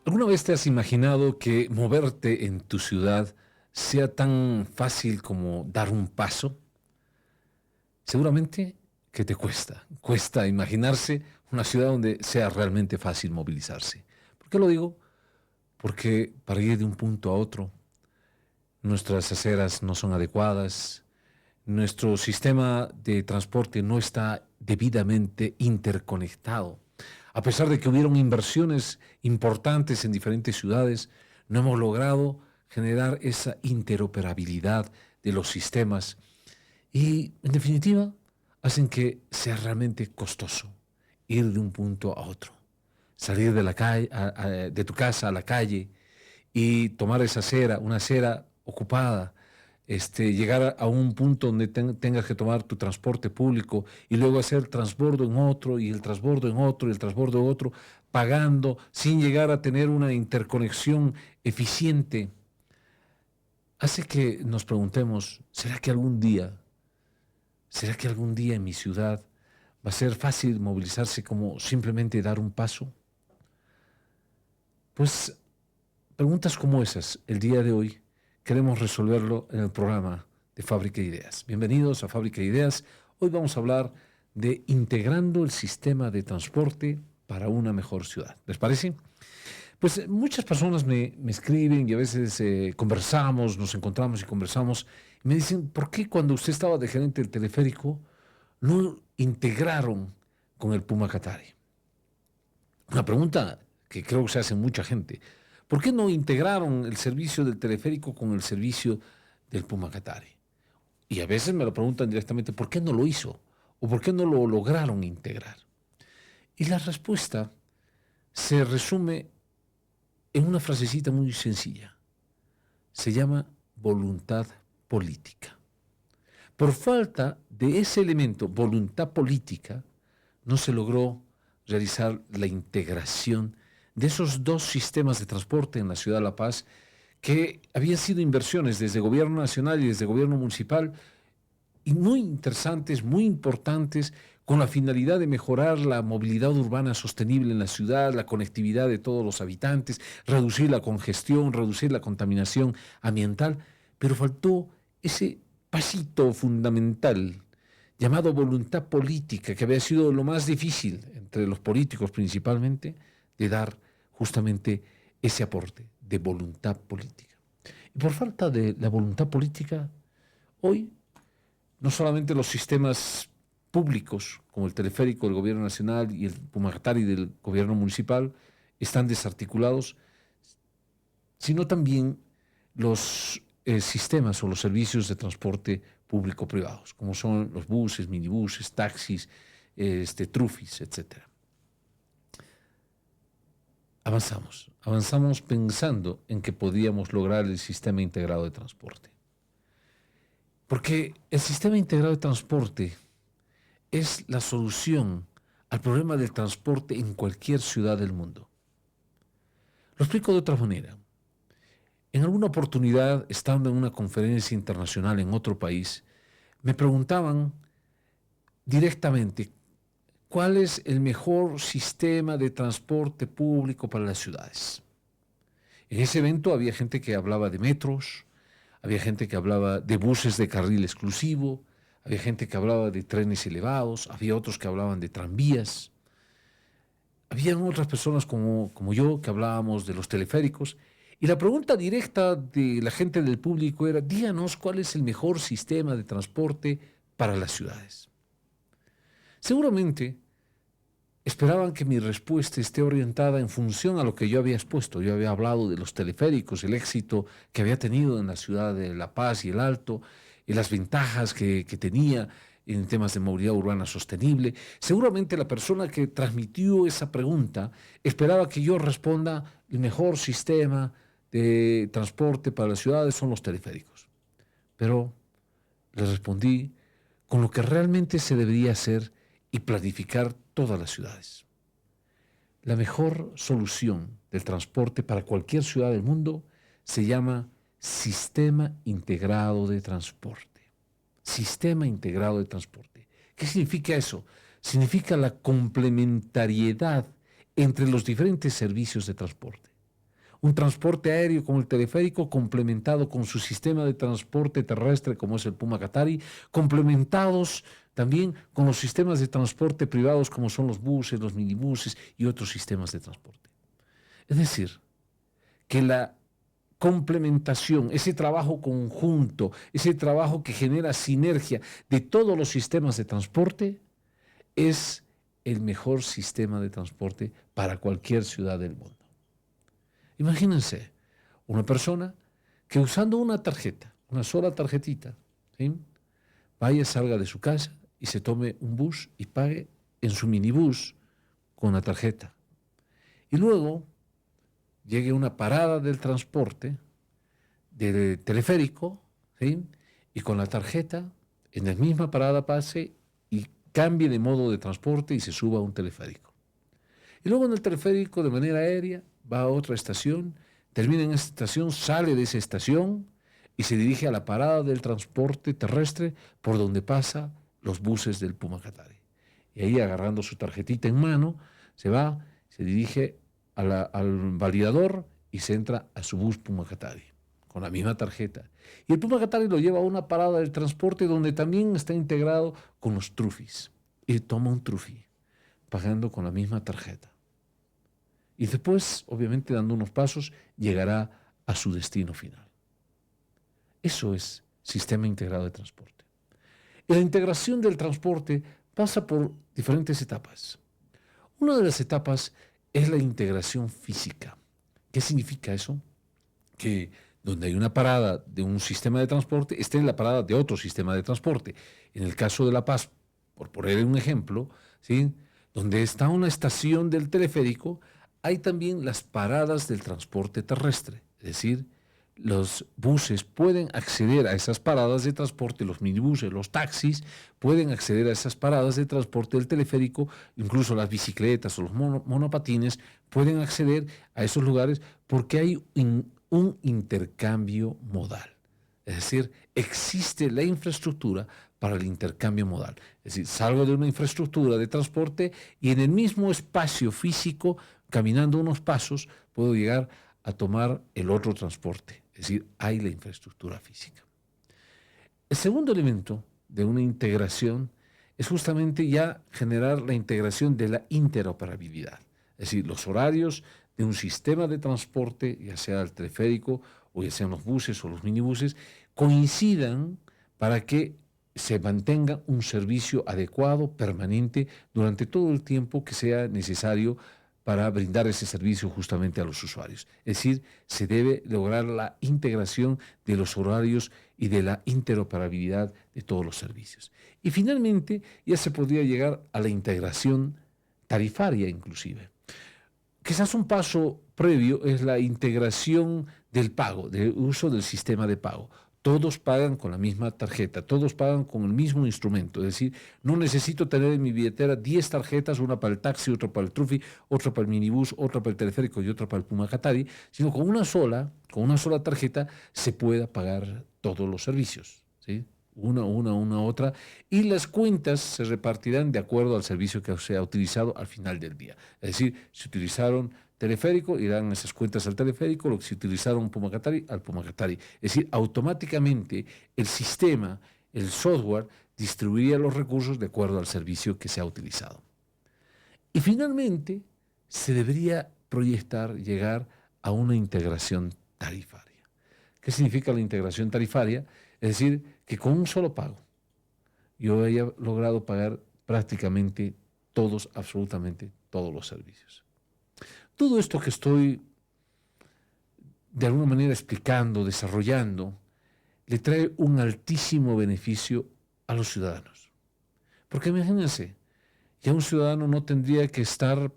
¿Alguna vez te has imaginado que moverte en tu ciudad sea tan fácil como dar un paso? Seguramente que te cuesta imaginarse una ciudad donde sea realmente fácil movilizarse. ¿Por qué lo digo? Porque para ir de un punto a otro, nuestras aceras no son adecuadas, nuestro sistema de transporte no está debidamente interconectado. A pesar de que hubieron inversiones importantes en diferentes ciudades, no hemos logrado generar esa interoperabilidad de los sistemas y, en definitiva, hacen que sea realmente costoso ir de un punto a otro. Salir de la calle, de tu casa a la calle y tomar esa acera, una acera ocupada, llegar a un punto donde tengas que tomar tu transporte público y luego hacer transbordo en otro y el transbordo en otro y el transbordo en otro, pagando sin llegar a tener una interconexión eficiente, hace que nos preguntemos, ¿será que algún día en mi ciudad va a ser fácil movilizarse como simplemente dar un paso? Pues preguntas como esas, el día de hoy, queremos resolverlo en el programa de Fábrica de Ideas. Bienvenidos a Fábrica de Ideas. Hoy vamos a hablar de integrando el sistema de transporte para una mejor ciudad. ¿Les parece? Pues muchas personas me escriben y a veces conversamos, nos encontramos y conversamos. Y me dicen, ¿por qué cuando usted estaba de gerente del teleférico no integraron con el Puma Qatari? Una pregunta que creo que se hace mucha gente. ¿Por qué no integraron el servicio del teleférico con el servicio del Puma Qatari? Y a veces me lo preguntan directamente, ¿por qué no lo hizo? ¿O por qué no lo lograron integrar? Y la respuesta se resume en una frasecita muy sencilla. Se llama voluntad política. Por falta de ese elemento, voluntad política, no se logró realizar la integración de esos dos sistemas de transporte en la ciudad de La Paz, que habían sido inversiones desde el gobierno nacional y desde el gobierno municipal, y muy interesantes, muy importantes, con la finalidad de mejorar la movilidad urbana sostenible en la ciudad, la conectividad de todos los habitantes, reducir la congestión, reducir la contaminación ambiental, pero faltó ese pasito fundamental llamado voluntad política, que había sido lo más difícil entre los políticos principalmente, de dar justamente ese aporte de voluntad política. Y por falta de la voluntad política, hoy no solamente los sistemas públicos, como el teleférico del gobierno nacional y el Puma Qatari del gobierno municipal, están desarticulados, sino también los sistemas o los servicios de transporte público-privados, como son los buses, minibuses, taxis, trufis, etc. Avanzamos pensando en que podíamos lograr el sistema integrado de transporte. Porque el sistema integrado de transporte es la solución al problema del transporte en cualquier ciudad del mundo. Lo explico de otra manera. En alguna oportunidad, estando en una conferencia internacional en otro país, me preguntaban directamente cuál es el mejor sistema de transporte público para las ciudades. En ese evento había gente que hablaba de metros, había gente que hablaba de buses de carril exclusivo, había gente que hablaba de trenes elevados, había otros que hablaban de tranvías. Había otras personas como yo que hablábamos de los teleféricos. Y la pregunta directa de la gente del público era, díganos cuál es el mejor sistema de transporte para las ciudades. Seguramente esperaban que mi respuesta esté orientada en función a lo que yo había expuesto. Yo había hablado de los teleféricos, el éxito que había tenido en la ciudad de La Paz y el Alto, y las ventajas que tenía en temas de movilidad urbana sostenible. Seguramente la persona que transmitió esa pregunta esperaba que yo responda: el mejor sistema de transporte para las ciudades son los teleféricos. Pero le respondí con lo que realmente se debería hacer y planificar todas las ciudades. La mejor solución del transporte para cualquier ciudad del mundo se llama Sistema Integrado de Transporte. sistema integrado de transporte. ¿Qué significa eso? Significa la complementariedad entre los diferentes servicios de transporte. Un transporte aéreo como el teleférico, complementado con su sistema de transporte terrestre como es el Puma Qatari, complementados también con los sistemas de transporte privados como son los buses, los minibuses y otros sistemas de transporte. Es decir, que la complementación, ese trabajo conjunto, ese trabajo que genera sinergia de todos los sistemas de transporte, es el mejor sistema de transporte para cualquier ciudad del mundo. Imagínense una persona que usando una tarjeta, una sola tarjetita, ¿sí?, vaya, salga de su casa y se tome un bus y pague en su minibús con la tarjeta. Y luego llegue a una parada del transporte, del teleférico, ¿sí?, y con la tarjeta en la misma parada pase y cambie de modo de transporte y se suba a un teleférico. Y luego en el teleférico de manera aérea va a otra estación, termina en esa estación, sale de esa estación y se dirige a la parada del transporte terrestre por donde pasa los buses del Puma Qatari. Y ahí, agarrando su tarjetita en mano, se va, se dirige al validador y se entra a su bus Puma Qatari con la misma tarjeta. Y el Puma Qatari lo lleva a una parada del transporte donde también está integrado con los trufis. Y toma un trufi, pagando con la misma tarjeta. Y después, obviamente, dando unos pasos, llegará a su destino final. Eso es sistema integrado de transporte. Y la integración del transporte pasa por diferentes etapas. Una de las etapas es la integración física. ¿Qué significa eso? Que donde hay una parada de un sistema de transporte, esté en la parada de otro sistema de transporte. En el caso de La Paz, por poner un ejemplo, ¿sí?, donde está una estación del teleférico, hay también las paradas del transporte terrestre. Es decir, los buses pueden acceder a esas paradas de transporte, los minibuses, los taxis pueden acceder a esas paradas de transporte del teleférico, incluso las bicicletas o los monopatines pueden acceder a esos lugares porque hay un intercambio modal. Es decir, existe la infraestructura para el intercambio modal. Es decir, salgo de una infraestructura de transporte y en el mismo espacio físico, caminando unos pasos, puedo llegar a tomar el otro transporte. Es decir, hay la infraestructura física. El segundo elemento de una integración es justamente ya generar la integración de la interoperabilidad. Es decir, los horarios de un sistema de transporte, ya sea el teleférico o ya sean los buses o los minibuses, coincidan para que se mantenga un servicio adecuado, permanente, durante todo el tiempo que sea necesario para brindar ese servicio justamente a los usuarios. Es decir, se debe lograr la integración de los horarios y de la interoperabilidad de todos los servicios. Y finalmente ya se podría llegar a la integración tarifaria inclusive. Quizás un paso previo es la integración del pago, del uso del sistema de pago. Todos pagan con la misma tarjeta, todos pagan con el mismo instrumento. Es decir, no necesito tener en mi billetera 10 tarjetas, una para el taxi, otra para el trufi, otra para el minibús, otra para el teleférico y otra para el Puma Qatari, sino con una sola tarjeta se pueda pagar todos los servicios, ¿sí? Una, otra, y las cuentas se repartirán de acuerdo al servicio que se ha utilizado al final del día. Es decir, si utilizaron teleférico, irán esas cuentas al teleférico, lo que si utilizaron Puma Qatari, al Puma Qatari. Es decir, automáticamente el sistema, el software, distribuiría los recursos de acuerdo al servicio que se ha utilizado. Y finalmente, se debería proyectar, llegar a una integración tarifaria. ¿Qué significa la integración tarifaria? Es decir, que con un solo pago yo haya logrado pagar prácticamente todos, absolutamente todos los servicios. Todo esto que estoy de alguna manera explicando, desarrollando, le trae un altísimo beneficio a los ciudadanos. Porque imagínense, ya un ciudadano no tendría que estar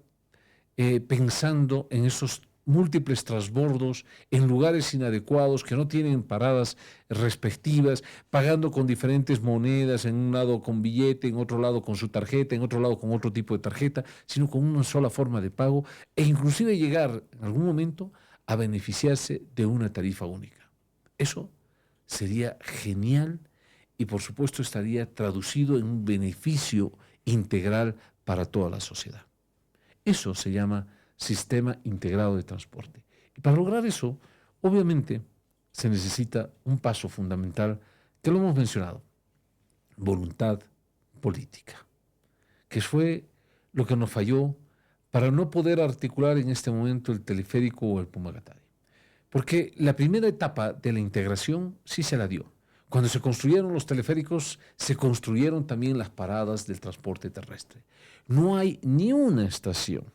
pensando en esos múltiples transbordos, en lugares inadecuados que no tienen paradas respectivas, pagando con diferentes monedas, en un lado con billete, en otro lado con su tarjeta, en otro lado con otro tipo de tarjeta, sino con una sola forma de pago e inclusive llegar en algún momento a beneficiarse de una tarifa única. Eso sería genial y por supuesto estaría traducido en un beneficio integral para toda la sociedad. Eso se llama sistema integrado de transporte. Y para lograr eso, obviamente, se necesita un paso fundamental que lo hemos mencionado: voluntad política, que fue lo que nos falló para no poder articular en este momento el teleférico o el Pumagatari. Porque la primera etapa de la integración sí se la dio. Cuando se construyeron los teleféricos, se construyeron también las paradas del transporte terrestre. No hay ni una estación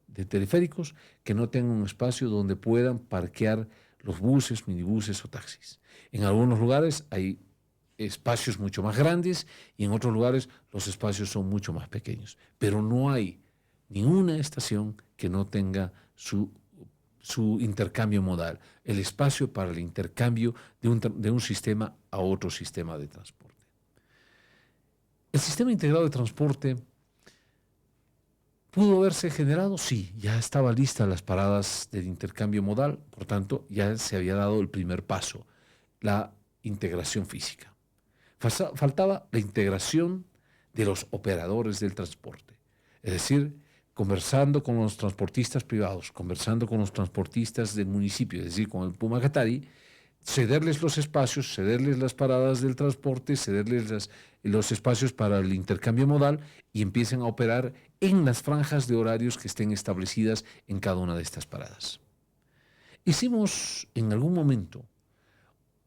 de teleféricos que no tenga un espacio donde puedan parquear los buses, minibuses o taxis. En algunos lugares hay espacios mucho más grandes y en otros lugares los espacios son mucho más pequeños. Pero no hay ninguna estación que no tenga su intercambio modal, el espacio para el intercambio de un sistema a otro sistema de transporte. El sistema integrado de transporte pudo haberse generado, sí, ya estaba lista las paradas del intercambio modal, por tanto ya se había dado el primer paso, la integración física. Faltaba la integración de los operadores del transporte, es decir, conversando con los transportistas privados, conversando con los transportistas del municipio, es decir, con el Pumagatari, cederles los espacios, cederles las paradas del transporte, cederles los espacios para el intercambio modal y empiecen a operar en las franjas de horarios que estén establecidas en cada una de estas paradas. Hicimos en algún momento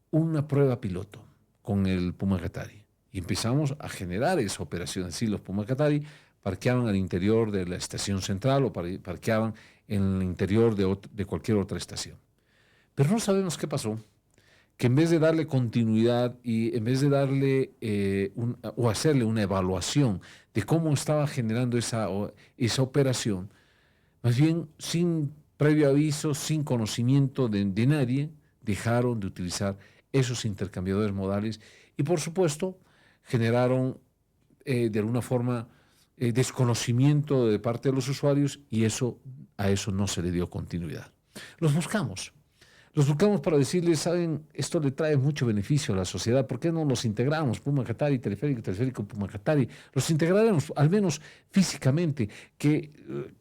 una prueba piloto con el Pumagatari y empezamos a generar esa operación. Es decir, los Pumagatari parqueaban al interior de la estación central o parqueaban en el interior de cualquier otra estación. Pero no sabemos qué pasó, que en vez de darle continuidad y en vez de darle o hacerle una evaluación de cómo estaba generando esa operación, más bien sin previo aviso, sin conocimiento de nadie, dejaron de utilizar esos intercambiadores modales y por supuesto generaron de alguna forma desconocimiento de parte de los usuarios y a eso no se le dio continuidad. Los buscamos para decirles, saben, esto le trae mucho beneficio a la sociedad, ¿por qué no los integramos? Pumagatari, teleférico, Pumagatari, los integraremos, al menos físicamente, que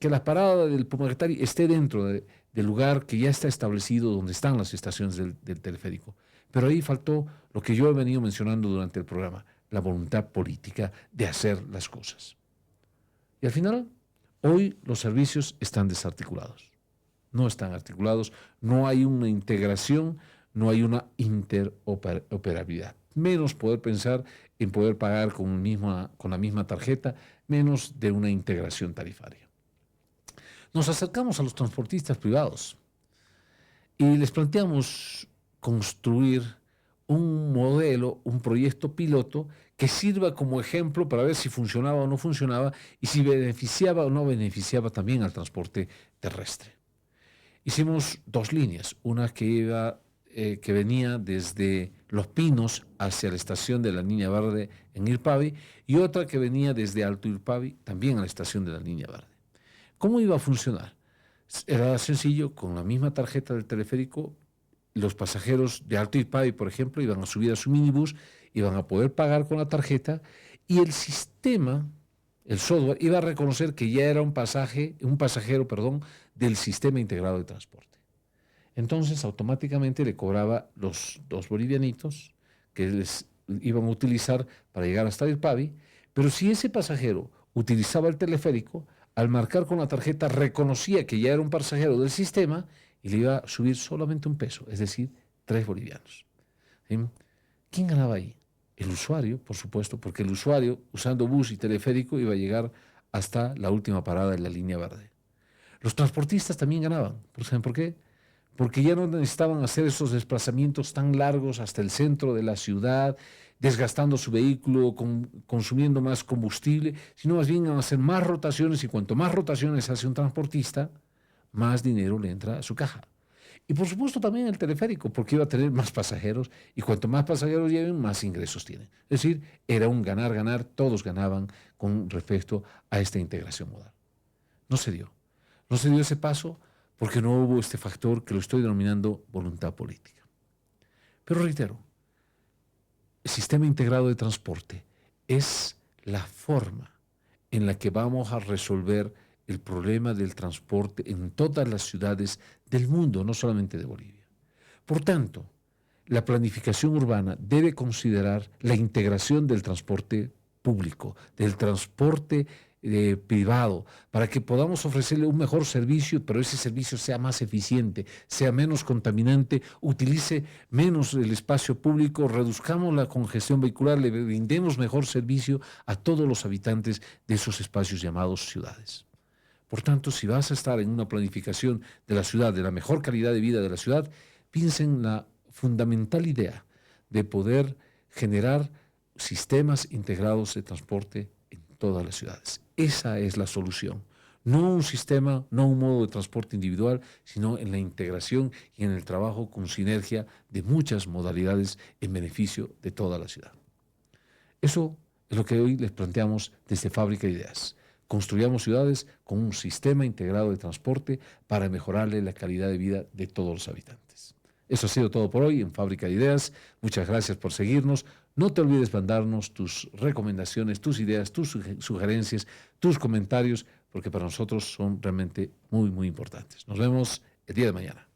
la parada del Pumagatari esté dentro del lugar que ya está establecido donde están las estaciones del teleférico. Pero ahí faltó lo que yo he venido mencionando durante el programa, la voluntad política de hacer las cosas. Y al final, hoy los servicios están desarticulados. No están articulados, no hay una integración, no hay una interoperabilidad. Menos poder pensar en poder pagar con la misma tarjeta, menos de una integración tarifaria. Nos acercamos a los transportistas privados y les planteamos construir un modelo, un proyecto piloto que sirva como ejemplo para ver si funcionaba o no funcionaba y si beneficiaba o no beneficiaba también al transporte terrestre. Hicimos dos líneas, una que venía desde Los Pinos hacia la estación de la Línea Verde en Irpavi y otra que venía desde Alto Irpavi también a la estación de la Línea Verde. ¿Cómo iba a funcionar? Era sencillo, con la misma tarjeta del teleférico, los pasajeros de Alto Irpavi, por ejemplo, iban a subir a su minibús, iban a poder pagar con la tarjeta y el sistema, el software, iba a reconocer que ya era un pasajero del sistema integrado de transporte. Entonces, automáticamente le cobraba los 2 bolivianitos que les iban a utilizar para llegar hasta Irpavi, pero si ese pasajero utilizaba el teleférico, al marcar con la tarjeta reconocía que ya era un pasajero del sistema y le iba a subir solamente 1 peso, es decir, 3 bolivianos. ¿Sí? ¿Quién ganaba ahí? El usuario, por supuesto, porque el usuario, usando bus y teleférico, iba a llegar hasta la última parada de la Línea Verde. Los transportistas también ganaban. ¿Saben por qué? Porque ya no necesitaban hacer esos desplazamientos tan largos hasta el centro de la ciudad, desgastando su vehículo, consumiendo más combustible, sino más bien iban a hacer más rotaciones y cuanto más rotaciones hace un transportista, más dinero le entra a su caja. Y por supuesto también el teleférico, porque iba a tener más pasajeros y cuanto más pasajeros lleven, más ingresos tienen. Es decir, era un ganar-ganar, todos ganaban con respecto a esta integración modal. No se dio. No se dio ese paso porque no hubo este factor que lo estoy denominando voluntad política. Pero reitero, sistema integrado de transporte es la forma en la que vamos a resolver el problema del transporte en todas las ciudades del mundo, no solamente de Bolivia. Por tanto, la planificación urbana debe considerar la integración del transporte público, del transporte privado, para que podamos ofrecerle un mejor servicio, pero ese servicio sea más eficiente, sea menos contaminante, utilice menos el espacio público, reduzcamos la congestión vehicular, le brindemos mejor servicio a todos los habitantes de esos espacios llamados ciudades. Por tanto, si vas a estar en una planificación de la ciudad, de la mejor calidad de vida de la ciudad, piensa en la fundamental idea de poder generar sistemas integrados de transporte en todas las ciudades. Esa es la solución. No un sistema, no un modo de transporte individual, sino en la integración y en el trabajo con sinergia de muchas modalidades en beneficio de toda la ciudad. Eso es lo que hoy les planteamos desde Fábrica de Ideas. Construyamos ciudades con un sistema integrado de transporte para mejorarle la calidad de vida de todos los habitantes. Eso ha sido todo por hoy en Fábrica de Ideas. Muchas gracias por seguirnos. No te olvides mandarnos tus recomendaciones, tus ideas, tus sugerencias, tus comentarios, porque para nosotros son realmente muy, muy importantes. Nos vemos el día de mañana.